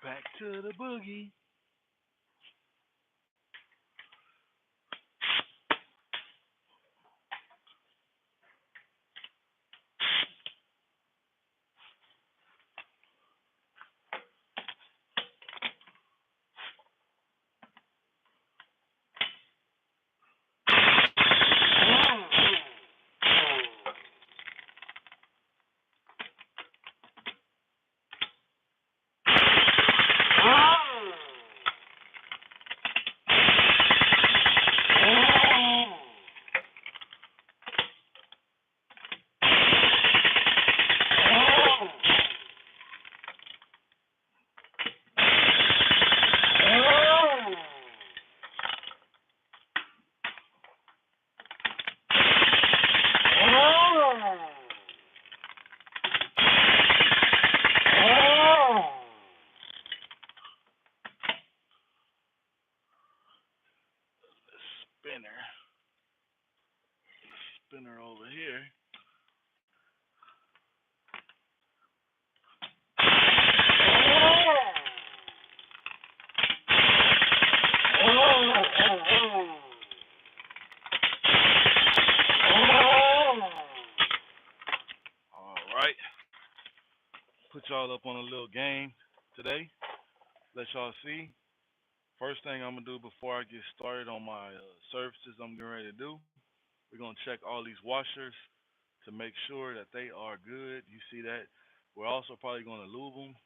Back to the boogie. Spinner. Spinner over here. All right. Put y'all up on a little game today. Let y'all see. First thing I'm gonna do before I get started on my services I'm getting ready to do, we're gonna check all these washers to make sure that they are good. You see that? We're also probably gonna lube them.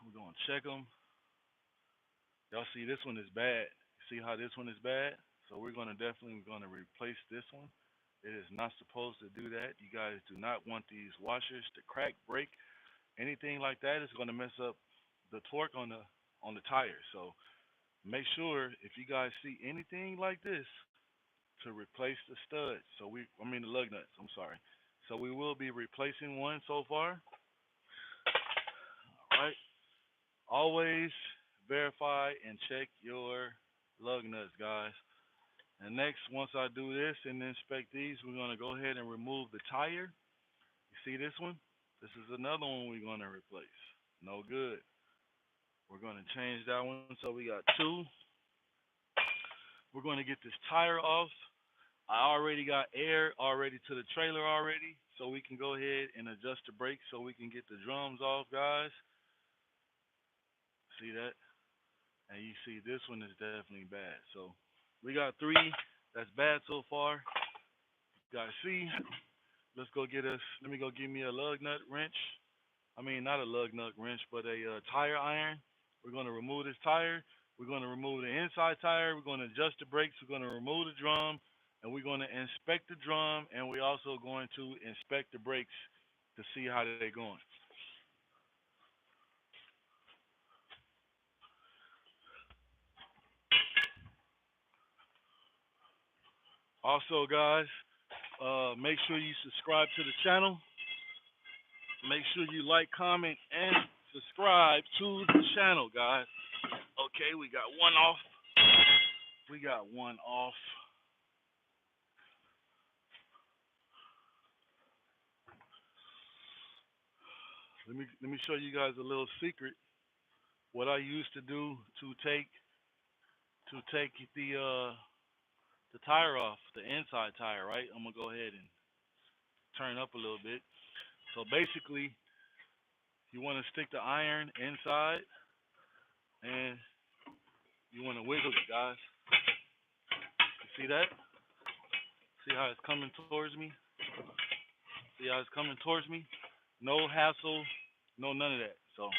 We're gonna check them. Y'all see this one is bad. See how this one is bad? So we're gonna definitely gonna replace this one. It is not supposed to do that. You guys do not want these washers to crack, break, anything like that. It's gonna mess up the torque on the tire. So make sure if you guys see anything like this to replace the studs. I mean the lug nuts. I'm sorry. So we will be replacing one so far. All right. Always verify and check your lug nuts, guys. And next, once I do this and inspect these, we're gonna go ahead and remove the tire. You see this one? This is another one we're gonna replace. No good. We're gonna change that one. So we got two. We're gonna get this tire off. I already got air already to the trailer already, so we can go ahead and adjust the brakes so we can get the drums off, guys. See that? And you see this one is definitely bad. So we got three that's bad so far. You guys see? Let's go get us. Let me go give me a lug nut wrench. I mean, not a lug nut wrench, but a tire iron. We're going to remove this tire. We're going to remove the inside tire. We're going to adjust the brakes. We're going to remove the drum, and we're going to inspect the drum, and we're also going to inspect the brakes to see how they're going. Also, guys, make sure you subscribe to the channel. Make sure you like, comment, and subscribe to the channel, guys. Okay, we got one off. We got one off. Let me show you guys a little secret. What I used to do to take the tire off, the inside tire, right? I'm gonna go ahead and turn up a little bit. So basically, you want to stick the iron inside, and you want to wiggle it, guys. You see that? See how it's coming towards me? See how it's coming towards me? No hassle, no none of that. So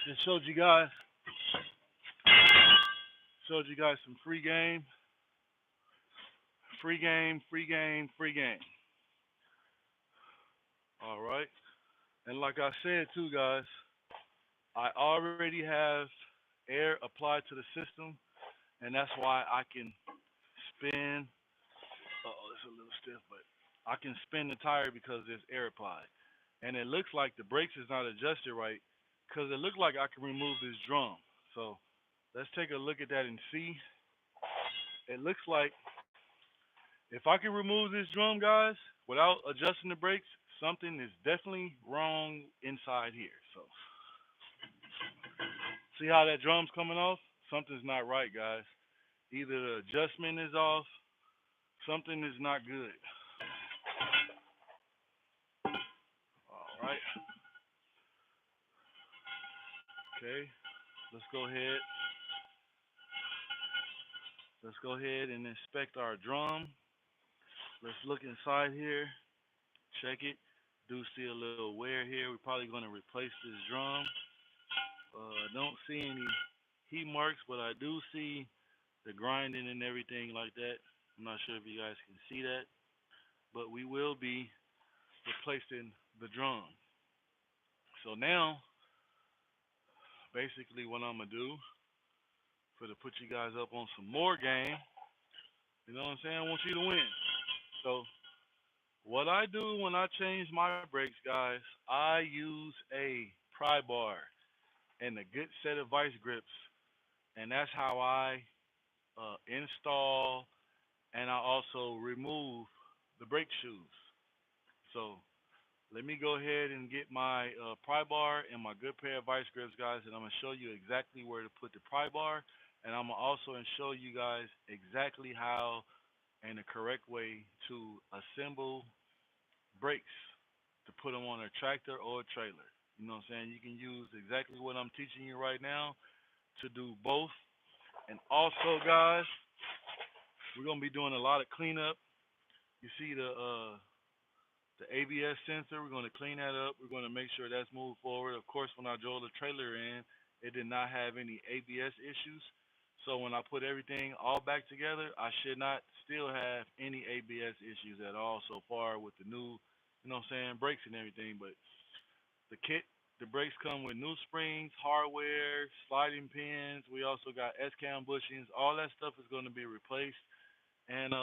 just showed you guys some free game, free game, free game, free game. All right. And like I said too, guys, I already have air applied to the system, and that's why I can spin. Oh, it's a little stiff, but I can spin the tire because there's air applied. And it looks like the brakes is not adjusted right because it looks like I can remove this drum. So let's take a look at that and see. It looks like if I can remove this drum, guys, without adjusting the brakes, something is definitely wrong inside here. So See how that drum's coming off? Something's not right, guys. Either the adjustment is off, something is not good. All right. Okay. Let's go ahead. Let's go ahead and inspect our drum. Let's look inside here. Check it. Do see a little wear here. We're probably going to replace this drum. Don't see any heat marks, but I do see the grinding and everything like that. I'm not sure if you guys can see that, but we will be replacing the drum. So now, basically what I'm going to do for to put you guys up on some more game, you know what I'm saying? I want you to win. So what I do when I change my brakes, guys, I use a pry bar and a good set of vice grips, and that's how I install and I also remove the brake shoes. So let me go ahead and get my pry bar and my good pair of vice grips, guys, and I'm going to show you exactly where to put the pry bar, and I'm going to also show you guys exactly how and the correct way to assemble brakes to put them on a tractor or a trailer. You know what I'm saying? You can use exactly what I'm teaching you right now to do both. And also, guys, we're going to be doing a lot of cleanup. You see the ABS sensor, we're going to clean that up. We're going to make sure that's moved forward. Of course, when I drove the trailer in, it did not have any ABS issues. So when I put everything all back together, I should not still have any ABS issues at all so far with the new, you know what I'm saying, brakes and everything. But the kit, the brakes come with new springs, hardware, sliding pins. We also got S-cam bushings. All that stuff is going to be replaced. And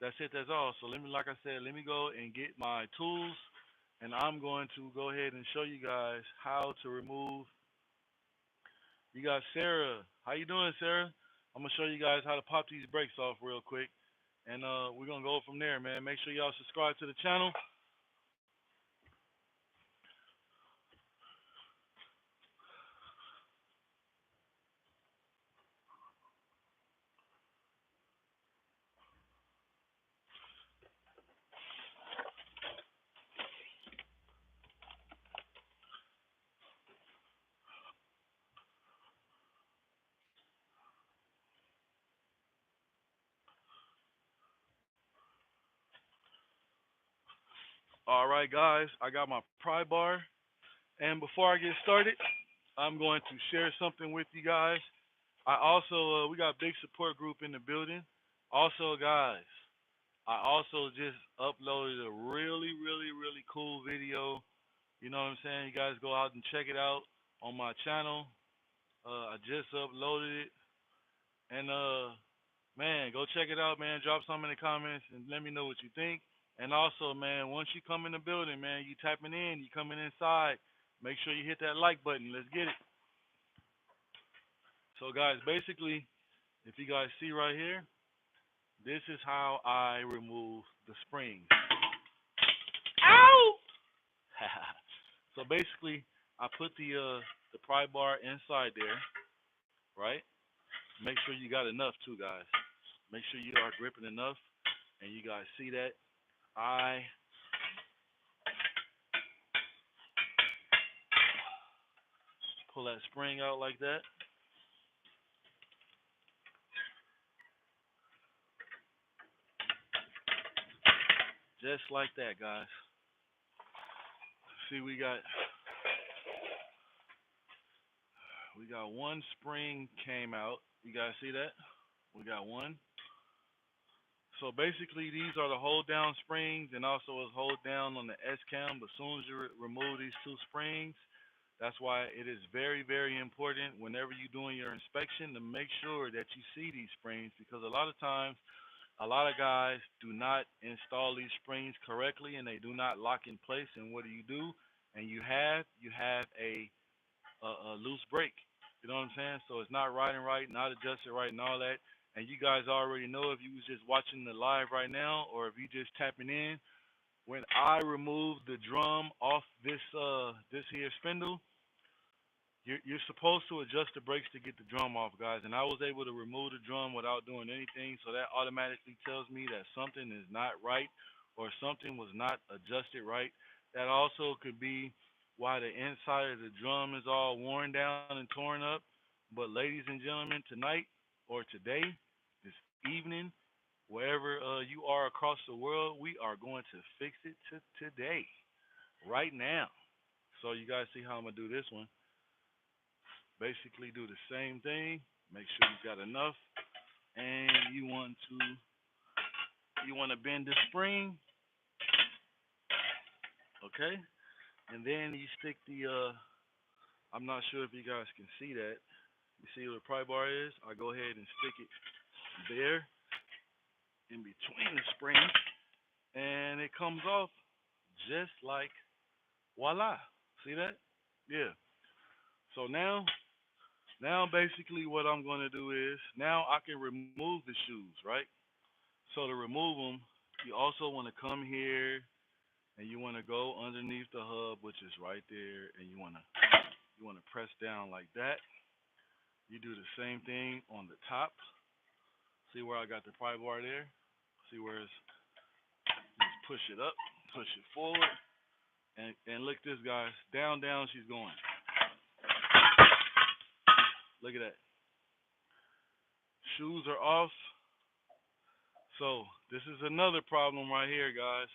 that's it. That's all. So let me, like I said, let me go and get my tools, and I'm going to go ahead and show you guys how to remove. You got Sarah. How you doing, Sarah? I'm gonna show you guys how to pop these brakes off real quick, and we're gonna go from there, man. Make sure y'all subscribe to the channel. All right, guys. I got my pry bar, and before I get started, I'm going to share something with you guys. I also we got a big support group in the building. Also, guys, I also just uploaded a really cool video. You know what I'm saying? You guys go out and check it out on my channel. I just uploaded it, and man, go check it out, man. Drop some in the comments and let me know what you think. And also, man, once you come in the building, man, you tapping in, you coming inside. Make sure you hit that like button. Let's get it. So, guys, basically, if you guys see right here, this is how I remove the spring. Ow! So basically, I put the pry bar inside there, right? Make sure you got enough too, guys. Make sure you are gripping enough, and you guys see that. I pull that spring out like that. Just like that, guys. See, we got one spring came out. You guys see that? We got one. So basically, these are the hold down springs, and also is hold down on the S-cam. But as soon as you remove these two springs, that's why it is very important whenever you're doing your inspection to make sure that you see these springs, because a lot of times, a lot of guys do not install these springs correctly, and they do not lock in place. And what do? And you have a loose brake. You know what I'm saying? So it's not riding right, not adjusted right, and all that. And you guys already know, if you was just watching the live right now, or if you just tapping in, when I remove the drum off this here spindle, You're supposed to adjust the brakes to get the drum off, guys. And I was able to remove the drum without doing anything, so that automatically tells me that something is not right or something was not adjusted right. That also could be why the inside of the drum is all worn down and torn up. But ladies and gentlemen, tonight or today, this evening, wherever you are across the world, we are going to fix it today, right now. So you guys see how I'm gonna do this one. Basically do the same thing. Make sure you got enough, and you want to bend the spring, okay? And then you stick the I'm not sure if you guys can see that. You see where the pry bar is? I go ahead and stick it there in between the springs, and it comes off just like voila. See that? Yeah. So now basically what I'm going to do is now I can remove the shoes, right? So to remove them, you also want to come here and you want to go underneath the hub, which is right there, and you want to press down like that. You do the same thing on the top. See where I got the pry bar there? See where it's just push it up, push it forward, and look this guys, down she's going. Look at that. Shoes are off. So this is another problem right here, guys.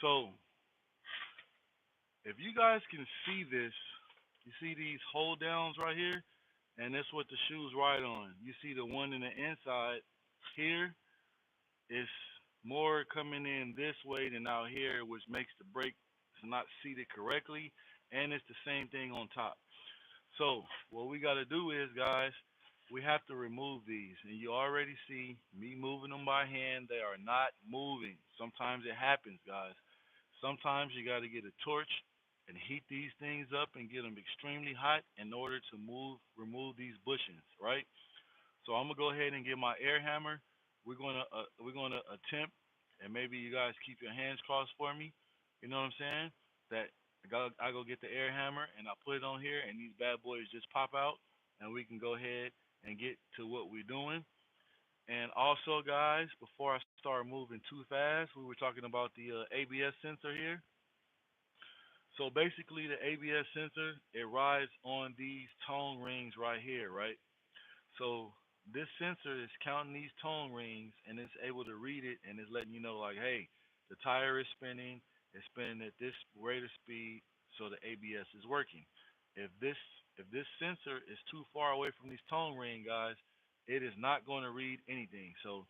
So if you guys can see this, you see these hold downs right here, and that's what the shoes ride on. You see the one in the inside here is more coming in this way than out here, which makes the brake not seated correctly, and it's the same thing on top. So what we got to do is, guys, we have to remove these, and you already see me moving them by hand. They are not moving. Sometimes it happens, guys. Sometimes you got to get a torch and heat these things up and get them extremely hot in order to remove these bushings, right? So I'm gonna go ahead and get my air hammer. We're gonna attempt, and maybe you guys keep your hands crossed for me. You know what I'm saying? That I go get the air hammer and I put it on here, and these bad boys just pop out, and we can go ahead and get to what we're doing. And also, guys, before I start moving too fast, we were talking about the ABS sensor here. So basically, the ABS sensor, it rides on these tone rings right here, right? So this sensor is counting these tone rings, and it's able to read it, and it's letting you know like, hey, the tire is spinning. It's spinning at this rate of speed, so the ABS is working. If this if this sensor is too far away from these tone ring, guys, it is not going to read anything. So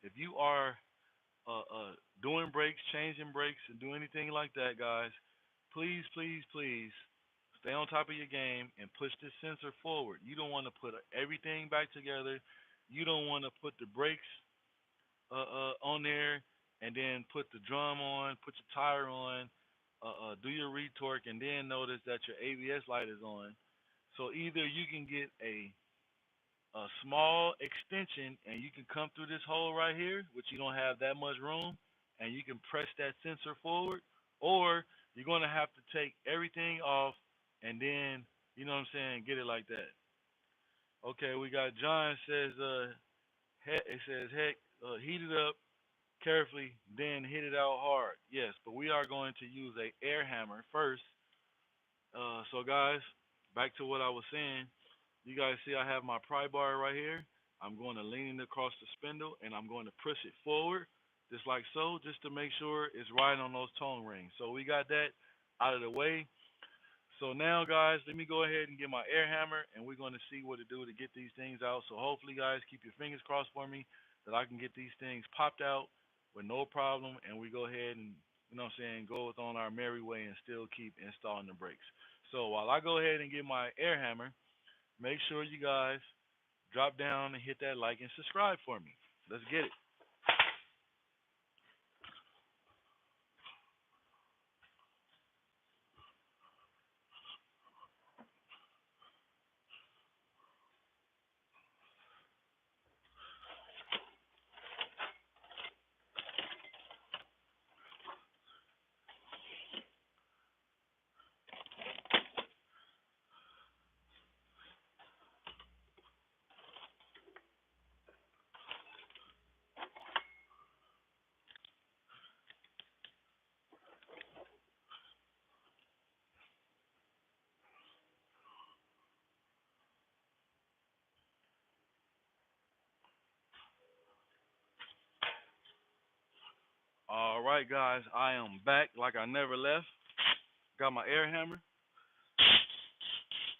if you are doing brakes, changing brakes, and do anything like that, guys, please, please, please stay on top of your game and push this sensor forward. You don't want to put everything back together. You don't want to put the brakes on there and then put the drum on, put your tire on, do your retorque, and then notice that your ABS light is on. So either you can get a small extension and you can come through this hole right here, which you don't have that much room, and you can press that sensor forward, or you're going to have to take everything off and then, you know what I'm saying, get it like that. Okay, we got John says, it says, heck, heat it up carefully, then hit it out hard. Yes, but we are going to use a air hammer first. So guys, back to what I was saying. You guys see I have my pry bar right here. I'm going to lean it across the spindle and I'm going to push it forward, just like so, just to make sure it's right on those tone rings. So we got that out of the way. So now, guys, let me go ahead and get my air hammer, and we're going to see what to do to get these things out. So hopefully, guys, keep your fingers crossed for me that I can get these things popped out with no problem, and we go ahead and, you know what I'm saying, go on our merry way and still keep installing the brakes. So while I go ahead and get my air hammer, make sure you guys drop down and hit that like and subscribe for me. Let's get it. All right, guys, I am back like I never left. Got my air hammer,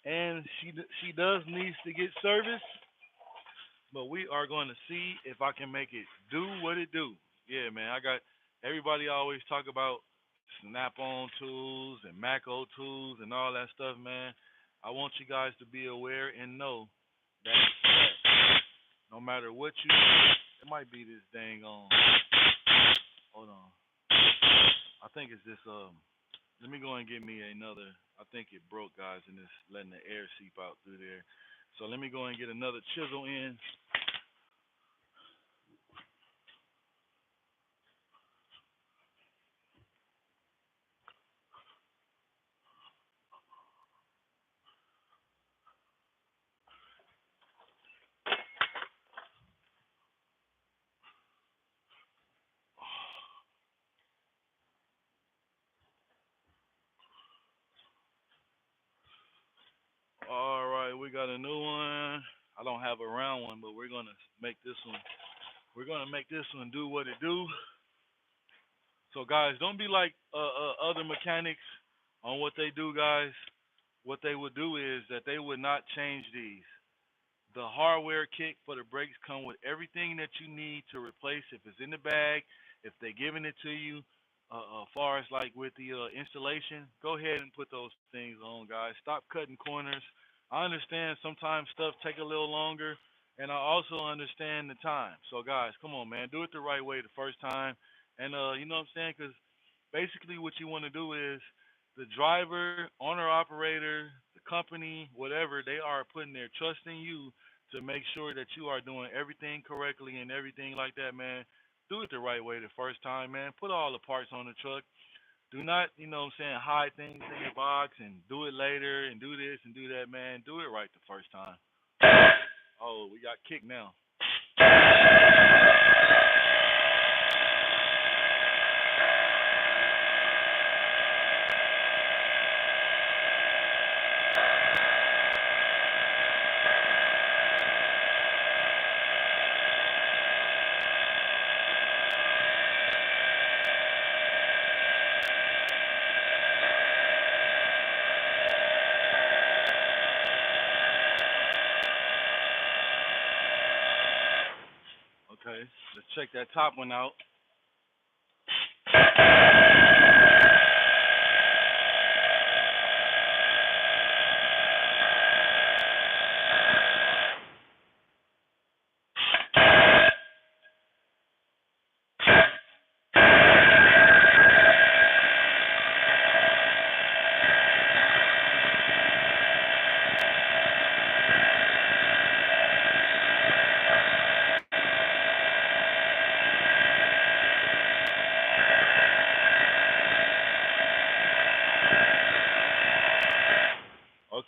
and she does needs to get service, but we are going to see if I can make it do what it do. Yeah, man, I got everybody always talk about snap-on tools and Mako tools and all that stuff, man. I want you guys to be aware and know that no matter what you do, it might be this dang on. Hold on. I think it's this let me go and get me another. I think it broke, guys, and it's letting the air seep out through there. So let me go and get another chisel in. All right, we got a new one. I don't have a round one, but we're gonna make this one. We're gonna make this one do what it do. So guys, don't be like other mechanics on what they do, guys. What they would do is that they would not change these. The hardware kit for the brakes come with everything that you need to replace. If it's in the bag, if they're giving it to you, far as like with the installation, go ahead and put those things on, guys. Stop cutting corners. I understand sometimes stuff take a little longer, and I also understand the time. So guys, come on, man, do it the right way the first time, and you know what I'm saying? Because basically, what you want to do is the driver, owner operator, the company, whatever, they are putting their trust in you to make sure that you are doing everything correctly and everything like that, man. Do it the right way the first time, man. Put all the parts on the truck. Do not, you know what I'm saying, hide things in your box and do it later and do this and do that, man. Do it right the first time. Oh, we got kicked now. Okay, let's check that top one out.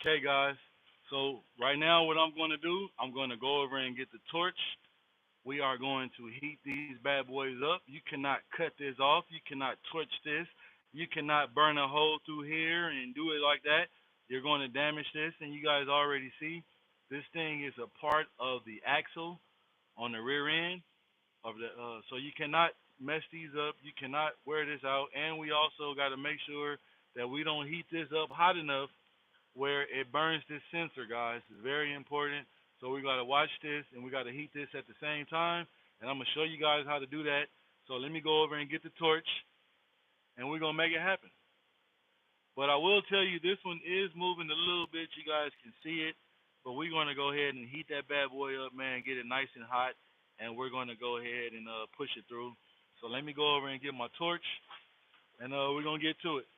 Okay, guys. So right now, what I'm going to do, I'm going to go over and get the torch. We are going to heat these bad boys up. You cannot cut this off. You cannot torch this. You cannot burn a hole through here and do it like that. You're going to damage this, and you guys already see this thing is a part of the axle on the rear end of the. So you cannot mess these up. You cannot wear this out, and we also got to make sure that we don't heat this up hot enough where it burns this sensor, guys. It's very important. So we got to watch this, and we got to heat this at the same time. And I'm going to show you guys how to do that. So let me go over and get the torch, and we're going to make it happen. But I will tell you, this one is moving a little bit. You guys can see it. But we're going to go ahead and heat that bad boy up, man, get it nice and hot. And we're going to go ahead and push it through. So let me go over and get my torch, and we're going to get to it.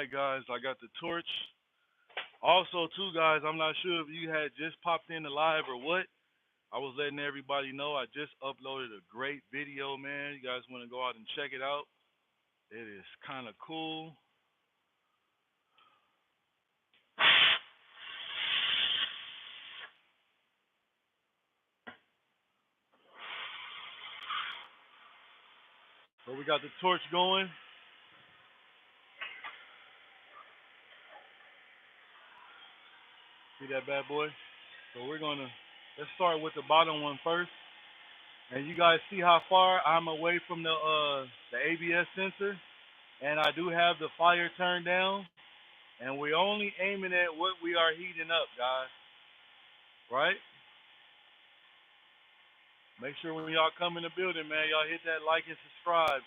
right, guys, I got the torch. Also, too, guys, I'm not sure if you had just popped in the live or what. I was letting everybody know I just uploaded a great video, man. You guys want to go out and check it out? It is kind of cool. So we got the torch going. See that bad boy? So let's start with the bottom one first. And you guys see how far I'm away from the ABS sensor, and I do have the fire turned down, and we're only aiming at what we are heating up, guys. Right? Make sure when y'all come in the building, man, y'all hit that like and subscribe.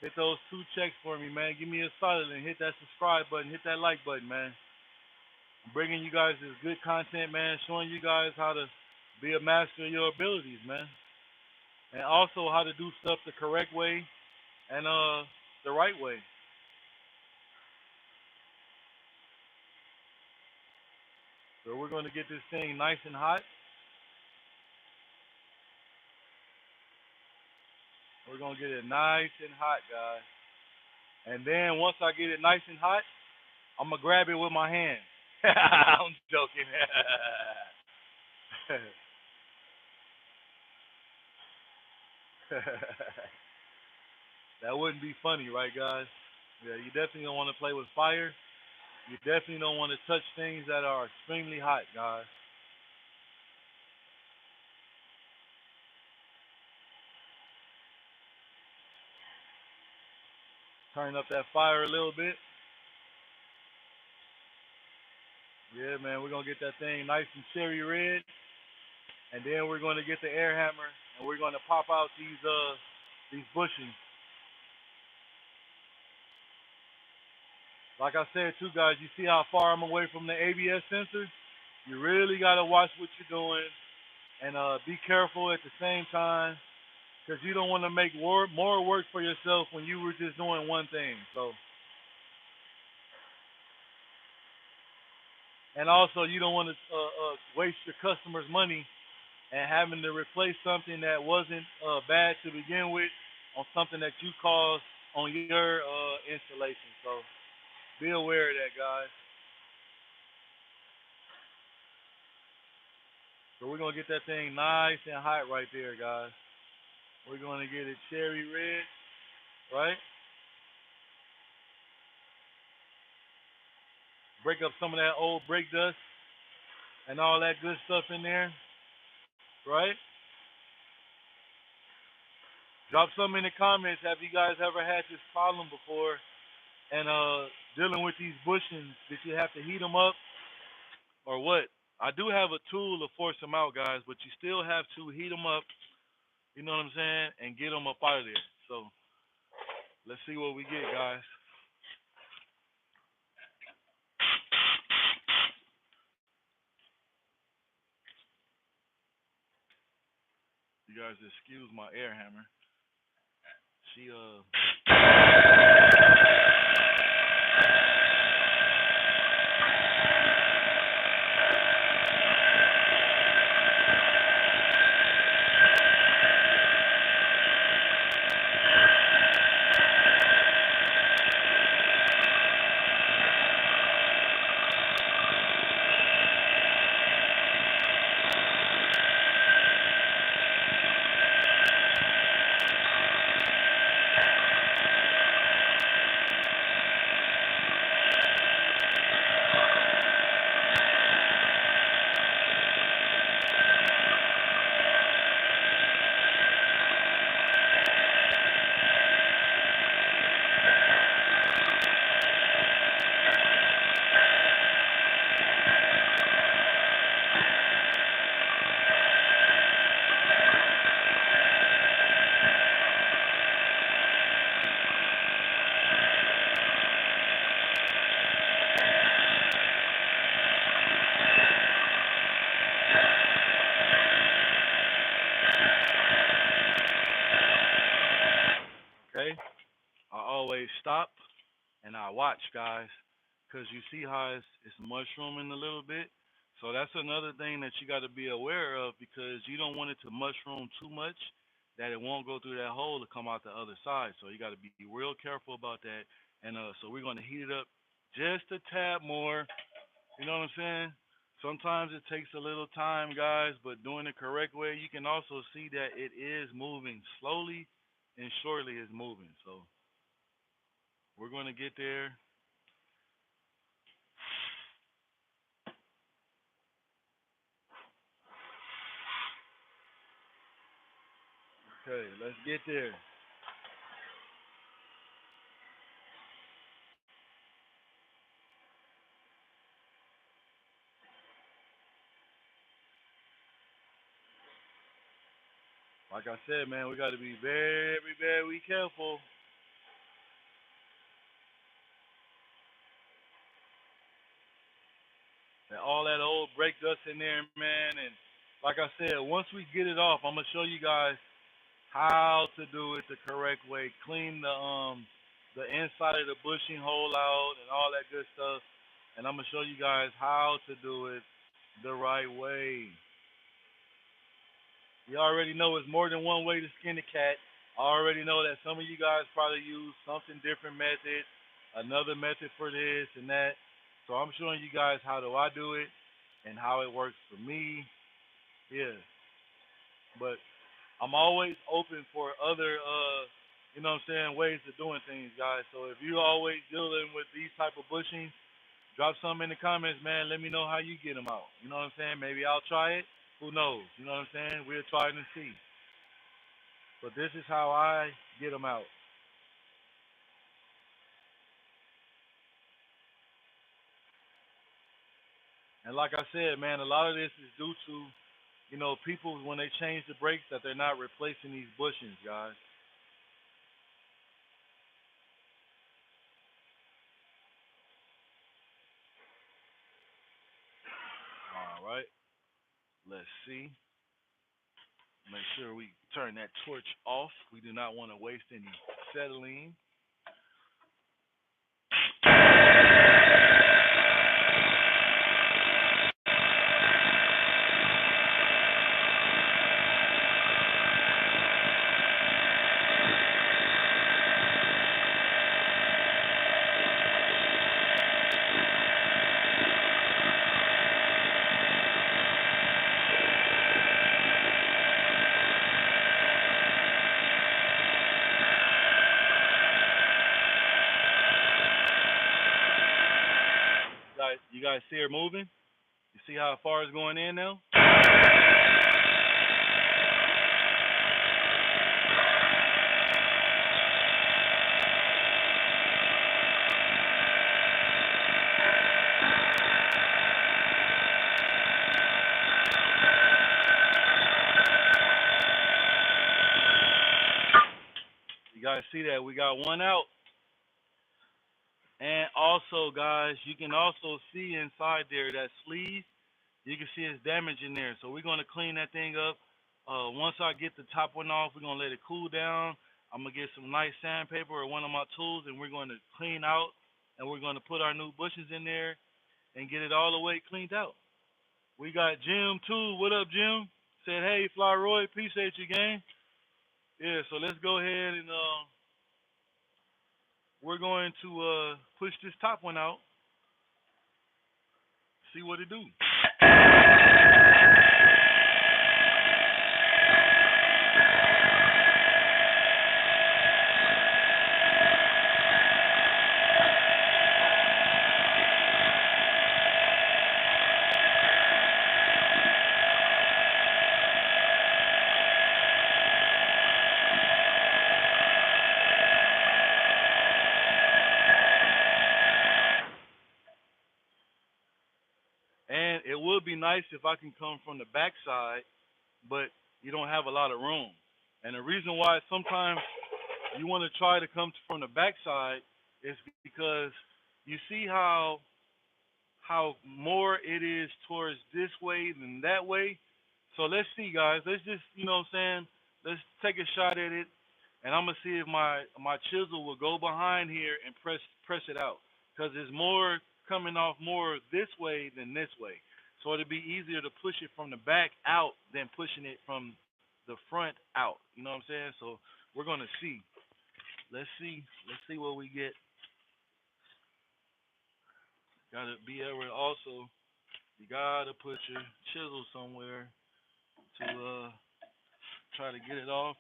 Hit those 2 checks for me, man. Give me a solid and hit that subscribe button. Hit that like button, man. I'm bringing you guys this good content, man, showing you guys how to be a master of your abilities, man. And also how to do stuff the correct way and the right way. So we're going to get this thing nice and hot. We're going to get it nice and hot, guys. And then once I get it nice and hot, I'm going to grab it with my hand. I'm joking. That wouldn't be funny, right, guys? Yeah, you definitely don't want to play with fire. You definitely don't want to touch things that are extremely hot, guys. Turn up that fire a little bit. Yeah, man, we're going to get that thing nice and cherry red. And then we're going to get the air hammer, and we're going to pop out these bushings. Like I said, too, guys, you see how far I'm away from the ABS sensor? You really got to watch what you're doing and be careful at the same time, because you don't want to make more work for yourself when you were just doing one thing. So, and also, you don't want to waste your customers' money and having to replace something that wasn't bad to begin with on something that you caused on your installation. So be aware of that, guys. So we're going to get that thing nice and hot right there, guys. We're going to get it cherry red, right? Break up some of that old brake dust and all that good stuff in there, right? Drop some in the comments. Have you guys ever had this problem before? And dealing with these bushings, did you have to heat them up or what? I do have a tool to force them out, guys, but you still have to heat them up, you know what I'm saying, and get them up out of there. So let's see what we get, guys. You guys excuse my air hammer. She okay. I always stop and I watch, guys, because you see how it's mushrooming a little bit. So that's another thing that you got to be aware of because you don't want it to mushroom too much that it won't go through that hole to come out the other side. So you got to be real careful about that. And so we're going to heat it up just a tad more. You know what I'm saying? Sometimes it takes a little time, guys, but doing it the correct way, you can also see that it is moving slowly and surely is moving. So we're going to get there. Okay, let's get there. Like I said, man, we got to be very, very careful that all that old brake dust in there, man. And like I said, once we get it off, I'm gonna show you guys how to do it the correct way. Clean the inside of the bushing hole out and all that good stuff. And I'm gonna show you guys how to do it the right way. You already know it's more than one way to skin a cat. I already know that some of you guys probably use something different method, another method for this and that. So I'm showing you guys how do I do it and how it works for me. Yeah. But I'm always open for other you know what I'm saying, ways of doing things, guys. So if you always dealing with these type of bushings, drop some in the comments, man. Let me know how you get them out. You know what I'm saying? Maybe I'll try it. Who knows? You know what I'm saying? We'll try it and see. But this is how I get them out. And like I said, man, a lot of this is due to, people when they change the brakes that they're not replacing these bushings, guys. All right. Let's see. Make sure we turn that torch off. We do not want to waste any acetylene. You guys see her moving? You see how far it's going in now? You guys see that? We got one out. And also, guys, you can also see inside there that sleeve. You can see it's damage in there. So we're gonna clean that thing up. Once I get the top one off, we're gonna let it cool down. I'm gonna get some nice sandpaper or one of my tools, and we're gonna clean out, and we're gonna put our new bushes in there and get it all the way cleaned out. We got Jim too. What up, Jim? Said, hey, Fly Roy, appreciate you, gang. Yeah, so let's go ahead and we're going to push this top one out, see what it do. And it would be nice if I can come from the backside, but you don't have a lot of room. And the reason why sometimes you want to try to come from the backside is because you see how more it is towards this way than that way. So let's see, guys. Let's just, you know what I'm saying? Let's take a shot at it. and I'm gonna see if my chisel will go behind here and press it out, because it's more coming off more this way than this way. So it'll be easier to push it from the back out than pushing it from the front out. You know what I'm saying? So we're gonna see. Let's see. Let's see what we get. Gotta be able to also. You gotta put your chisel somewhere to try to get it off.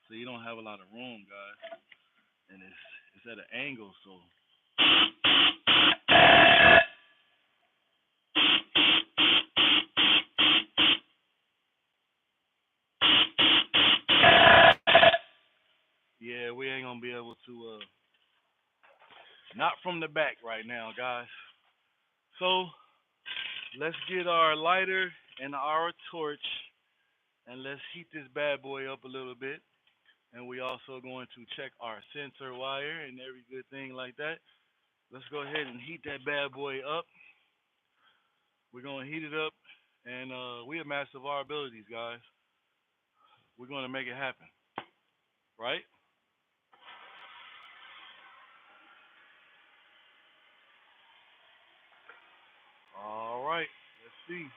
So you don't have a lot of room, guys, and it's at an angle. So yeah, we ain't gonna be able to not from the back right now, guys. So let's get our lighter and our torch, and let's heat this bad boy up a little bit. And we also going to check our sensor wire and every good thing like that. Let's go ahead and heat that bad boy up. We're gonna heat it up, and we a master of our abilities, guys. We're gonna make it happen, right? All right. Let's see.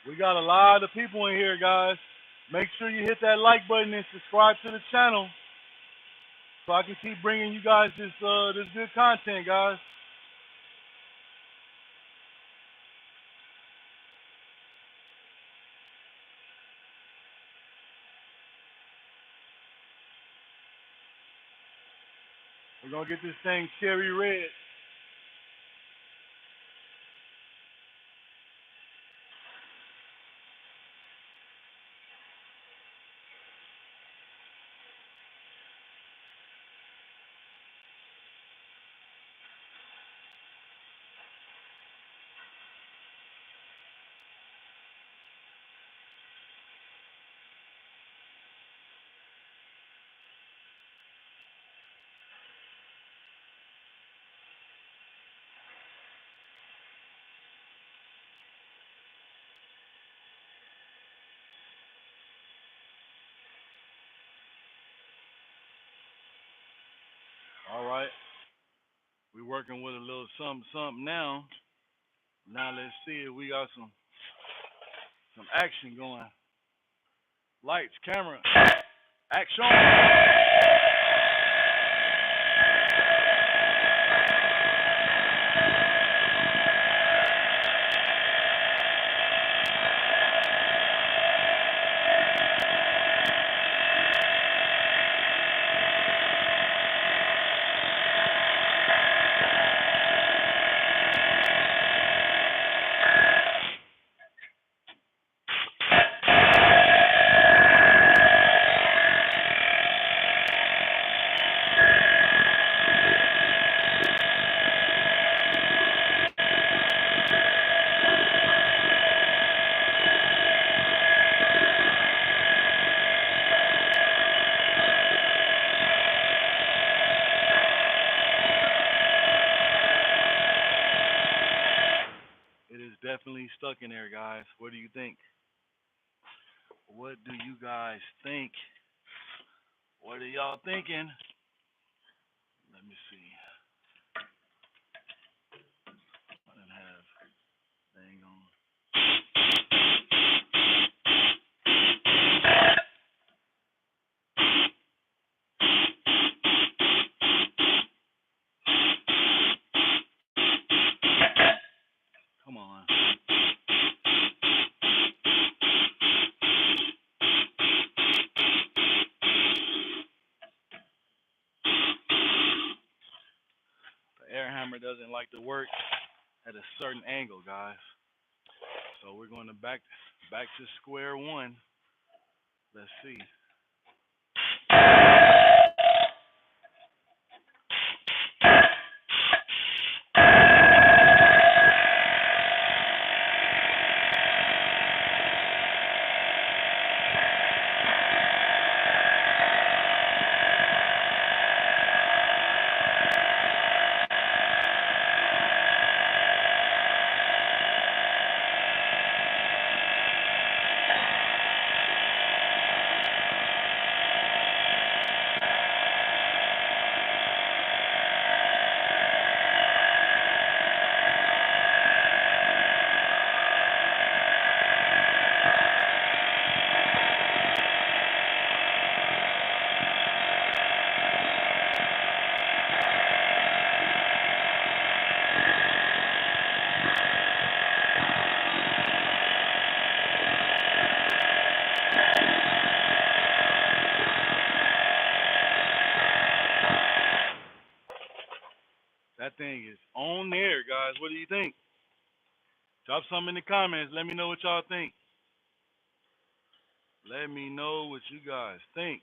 We got a lot of people in here, guys. Make sure you hit that like button and subscribe to the channel so I can keep bringing you guys this good content, guys. We're gonna get this thing cherry red. All right. We're working with a little something something now. Now let's see if we got some action going. Lights, camera, action. It is definitely stuck in there, guys. What do you think? What do you guys think? What are y'all thinking? Let me see. I didn't have thing on. air hammer doesn't like to work at a certain angle, guys. So we're going to back to square one. Let's see. That thing is on there, guys. What do you think? Drop some in the comments. Let me know what y'all think. Let me know what you guys think.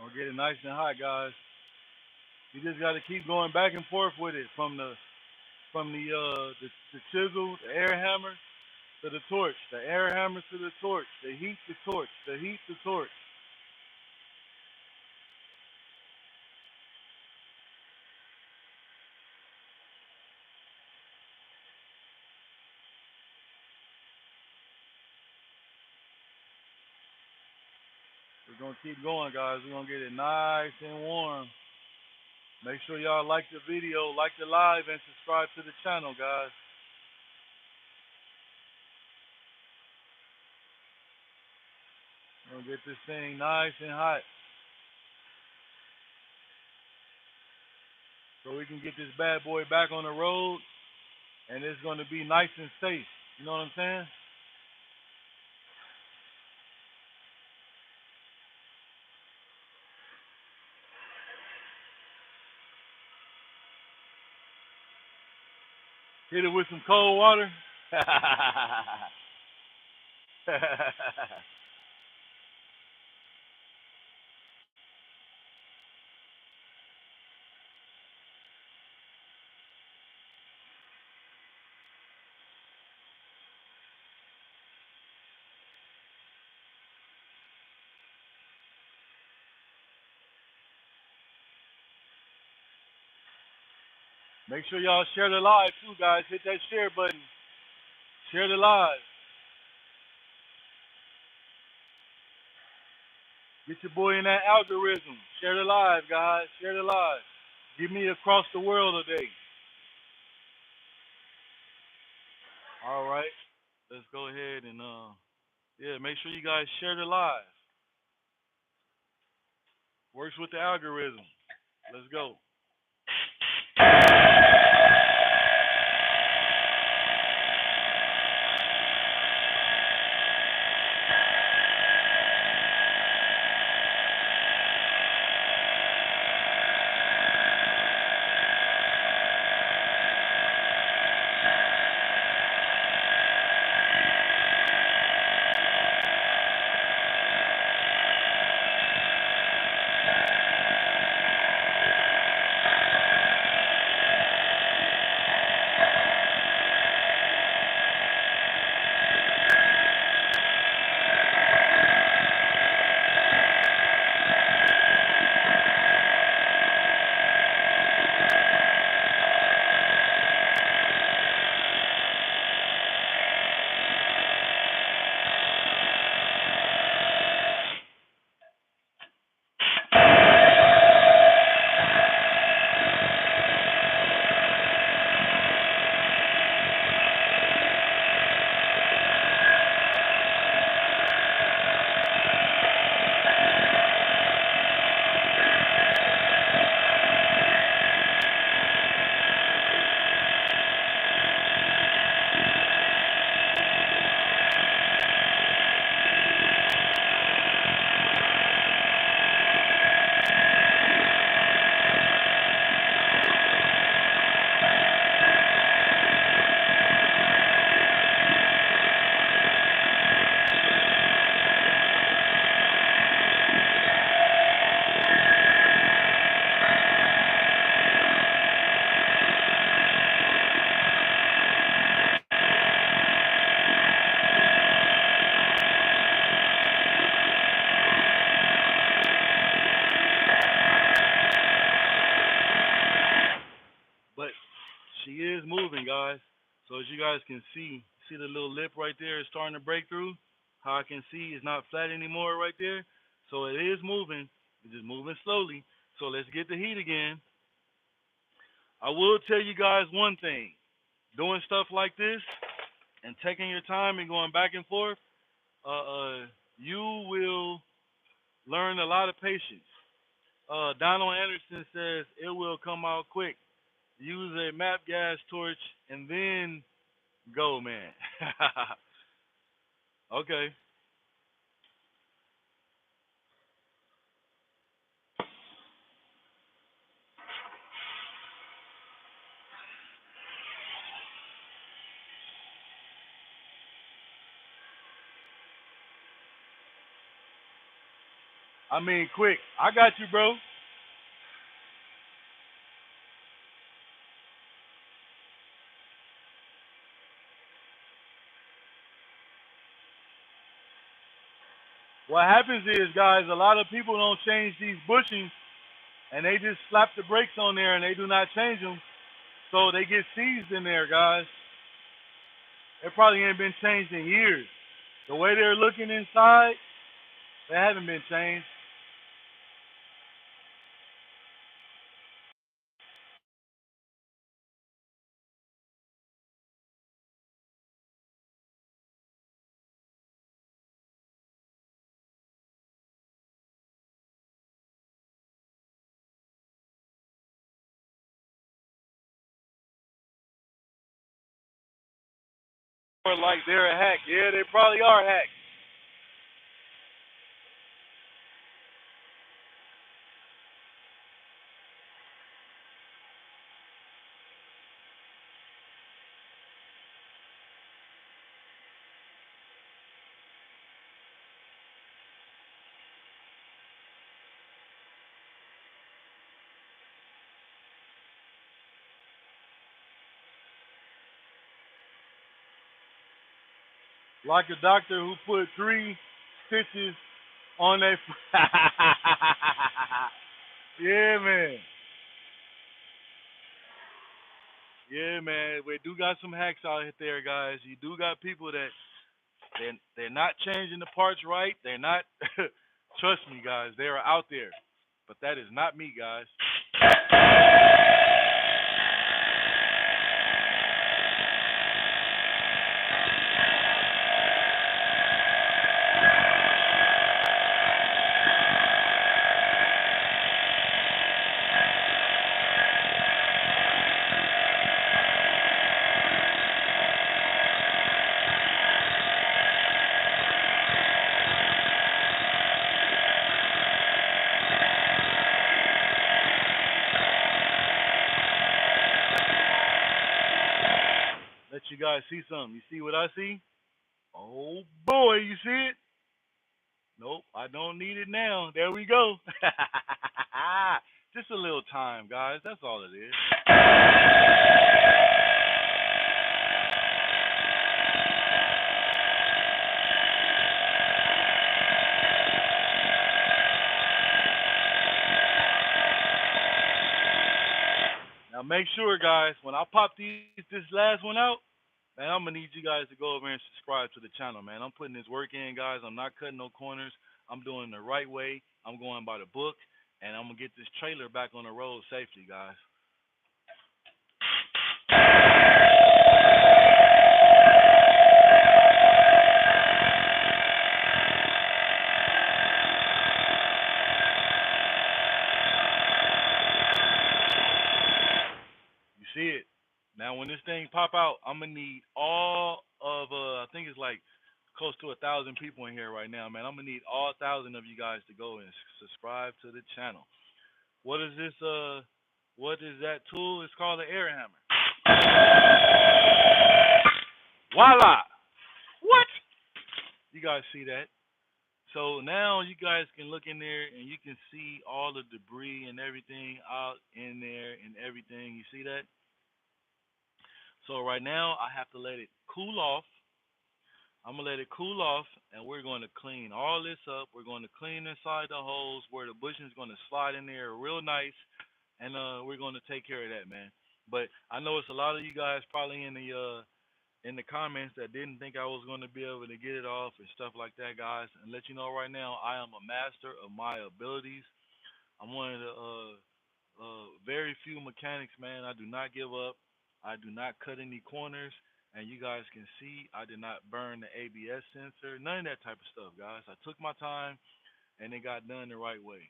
I'll get it nice and hot, guys. You just got to keep going back and forth with it from the chisel, the air hammer to the torch, the air hammer to the torch, the heat, the torch, the heat, the torch. We're gonna keep going, guys. We're gonna get it nice and warm. Make sure y'all like the video, like the live, and subscribe to the channel, guys. We're gonna get this thing nice and hot so we can get this bad boy back on the road, and it's gonna be nice and safe. You know what I'm saying? Hit it with some cold water. Make sure y'all share the live too, guys. Hit that share button. Share the live. Get your boy in that algorithm. Share the live, guys. Share the live. Give me across the world today. All right. Let's go ahead and yeah, make sure you guys share the live. Works with the algorithm. Let's go. But she is moving, guys. So as you guys can see the little lip right there is starting to break through. How I can see it's not flat anymore right there. So it is moving. It's just moving slowly. So let's get the heat again. I will tell you guys one thing. Doing stuff like this and taking your time and going back and forth, you will learn a lot of patience. Donald Anderson says it will come out quick. Use a map gas torch and then go, man. Okay. I mean, quick. I got you, bro. What happens is, guys, a lot of people don't change these bushings and they just slap the brakes on there and they do not change them. So they get seized in there, guys. It probably ain't been changed in years. The way they're looking inside, they haven't been changed. Or like they're a hack. Yeah, they probably are hacks. Like a doctor who put 3 stitches on their. Yeah, man. Yeah, man. We do got some hacks out there, guys. You do got people that they're not changing the parts right. They're not. Trust me, guys. They are out there, but that is not me, guys. Let you guys see something. You see what I see? Oh boy, you see it? Nope, I don't need it now. There we go. Just a little time, guys. That's all it is. Now make sure, guys, when I pop this last one out, man, I'm gonna need you guys to go over and subscribe to the channel, man. I'm putting this work in, guys. I'm not cutting no corners. I'm doing it the right way. I'm going by the book, and I'm gonna get this trailer back on the road safely, guys. You see it. Now when this thing pop out, I'm gonna need all of I think it's like close to 1,000 people in here right now, man. I'm gonna need all 1,000 of you guys to go and subscribe to the channel. What is this? What is that tool? It's called an air hammer. Voila! What? You guys see that? So now you guys can look in there and you can see all the debris and everything out in there and everything. You see that? So right now I have to let it cool off. I'm gonna let it cool off, and we're going to clean all this up. We're going to clean inside the holes where the bushing is going to slide in there real nice, and we're going to take care of that, man. But I know it's a lot of you guys probably in the comments that didn't think I was going to be able to get it off and stuff like that, guys. And let you know right now, I am a master of my abilities. I'm one of the very few mechanics, man. I do not give up. I do not cut any corners. And you guys can see I did not burn the ABS sensor. None of that type of stuff, guys. I took my time and it got done the right way.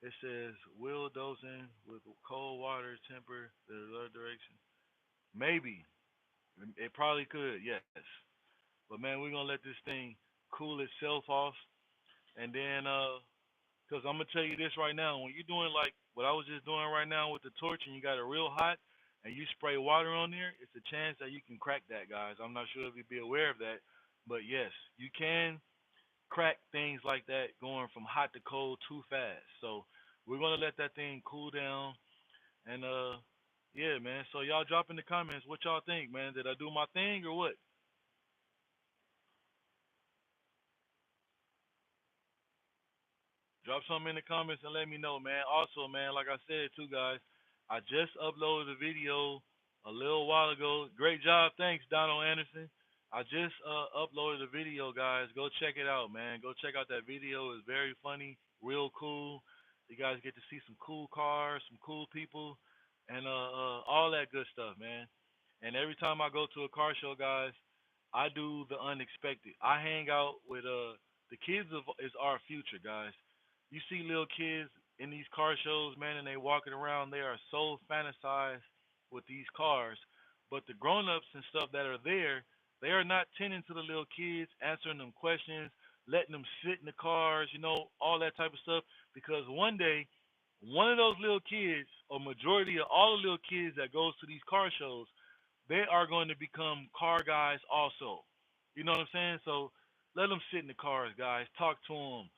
It says wheel dosing with cold water temper the other direction. Maybe. It probably could, yes. But man, we're gonna let this thing cool itself off. And then because I'm gonna tell you this right now, when you're doing like what I was just doing right now with the torch, and you got it real hot, and you spray water on there, it's a chance that you can crack that, guys. I'm not sure if you'd be aware of that, but yes, you can crack things like that going from hot to cold too fast. So we're gonna let that thing cool down, and yeah, man. So y'all drop in the comments what y'all think, man. Did I do my thing or what? Drop something in the comments and let me know, man. Also, man, like I said too, guys, I just uploaded a video a little while ago. Great job, thanks, Donald Anderson. I just uploaded a video, guys. Go check it out, man. Go check out that video. It's very funny, real cool. You guys get to see some cool cars, some cool people, and all that good stuff, man. And every time I go to a car show, guys, I do the unexpected. I hang out with the kids of is our future, guys. You see little kids in these car shows, man, and they walking around. They are so fantasized with these cars, but the grown-ups and stuff that are there, they are not tending to the little kids, answering them questions, letting them sit in the cars, all that type of stuff. Because one day, one of those little kids, or majority of all the little kids that goes to these car shows, they are going to become car guys also. You know what I'm saying? So let them sit in the cars, guys. Talk to them,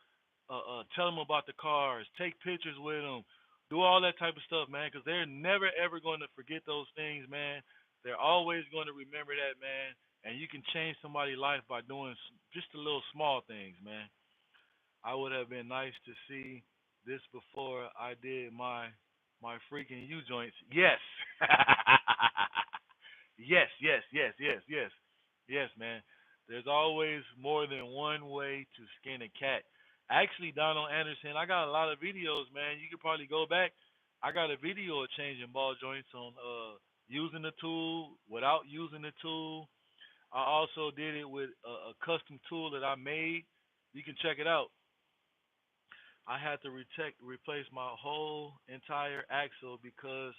tell them about the cars, take pictures with them, do all that type of stuff, man, because they're never ever going to forget those things, man. They're always going to remember that, man. And you can change somebody's life by doing just the little small things, man. I would have been nice to see this before I did my freaking U joints. Yes. Yes, yes, yes, yes, yes, yes, man. There's always more than one way to skin a cat. Actually, Donald Anderson, I got a lot of videos, man. You could probably go back. I got a video of changing ball joints on using the tool, without using the tool. I also did it with a custom tool that I made. You can check it out. I had to replace my whole entire axle because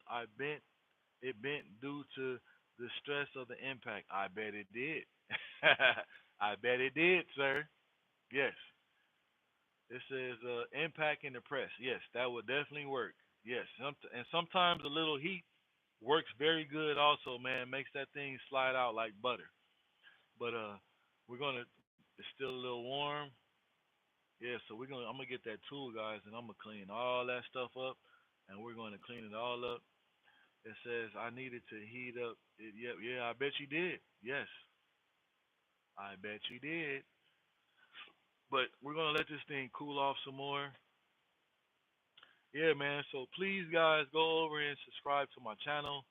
it bent due to the stress of the impact. I bet it did. I bet it did, sir. Yes. It says impact in the press. Yes, that would definitely work. Yes, and sometimes a little heat works very good. Also, man, makes that thing slide out like butter. But we're gonna. It's still a little warm. Yeah, so we're gonna. I'm gonna get that tool, guys, and I'm gonna clean all that stuff up, and we're gonna clean it all up. It says I needed to heat up. Yep, yeah, I bet you did. Yes, I bet you did. But we're gonna let this thing cool off some more. Yeah, man. So please, guys, go over and subscribe to my channel.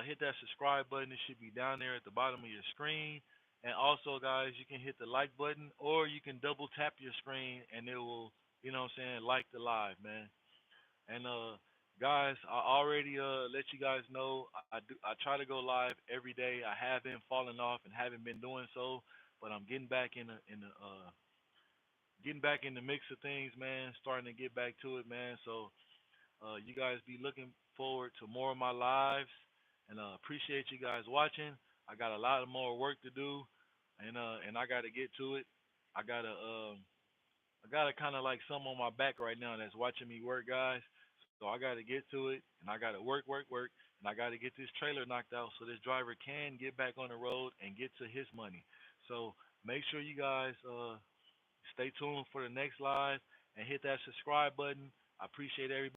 Hit that subscribe button. It should be down there at the bottom of your screen. And also, guys, you can hit the like button, or you can double tap your screen, and it will, what I'm saying, like the live, man. And guys, I already let you guys know I try to go live every day. I have been falling off and haven't been doing so, but I'm getting back in the mix of things, man. Starting to get back to it, man. So you guys be looking forward to more of my lives, and appreciate you guys watching. I got a lot of more work to do, and I got to get to it. I gotta I got to kind of like some on my back right now that's watching me work, guys. So I got to get to it, and I got to work, work, work, and I got to get this trailer knocked out so this driver can get back on the road and get to his money. So make sure you guys stay tuned for the next live and hit that subscribe button. I appreciate everybody.